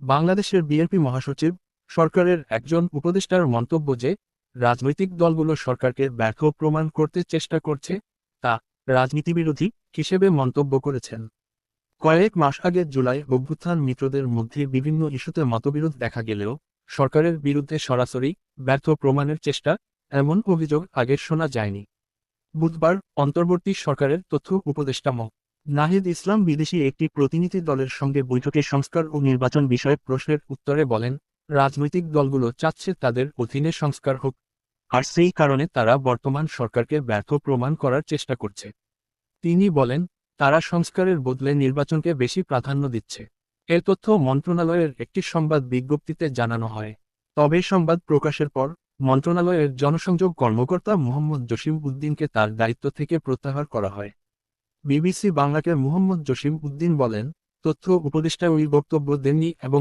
বাংলাদেশের বিএনপি মহাসচিব সরকারের একজন উপদেষ্টার মন্তব্য যে রাজনৈতিক দলগুলো সরকারকে ব্যর্থ প্রমাণ করতে চেষ্টা করছে তা রাজনীতিবিরোধী হিসেবে মন্তব্য করেছেন। কয়েক মাস আগে জুলাই অভ্যুত্থান মিত্রদের মধ্যে বিভিন্ন ইস্যুতে মতবিরোধ দেখা গেলেও সরকারের বিরুদ্ধে সরাসরি ব্যর্থ প্রমাণের চেষ্টা এমন অভিযোগ আগে শোনা যায়নি। বুধবার অন্তর্বর্তী সরকারের তথ্য উপদেষ্টা নাহিদ ইসলাম বিদেশি একটি প্রতিনিধি দলের সঙ্গে বৈঠকে সংস্কার ও নির্বাচন বিষয়ক প্রশ্নের উত্তরে বলেন, রাজনৈতিক দলগুলো চাচ্ছে তাদের অধীনে সংস্কার হোক, আর সেই কারণে তারা বর্তমান সরকারকে ব্যর্থ প্রমাণ করার চেষ্টা করছে। তিনি বলেন, তারা সংস্কারের বদলে নির্বাচনকে বেশি প্রাধান্য দিচ্ছে। এর তথ্য মন্ত্রণালয়ের একটি সংবাদ বিজ্ঞপ্তিতে জানানো হয়। তবে সংবাদ প্রকাশের পর মন্ত্রণালয়ের জনসংযোগ কর্মকর্তা মোহাম্মদ জসিম উদ্দিনকে তার দায়িত্ব থেকে প্রত্যাহার করা হয়। বিবিসি বাংলাকে মোহাম্মদ জসিম উদ্দিন বলেন, তথ্য উপদেষ্টা ওই বক্তব্য দেননি এবং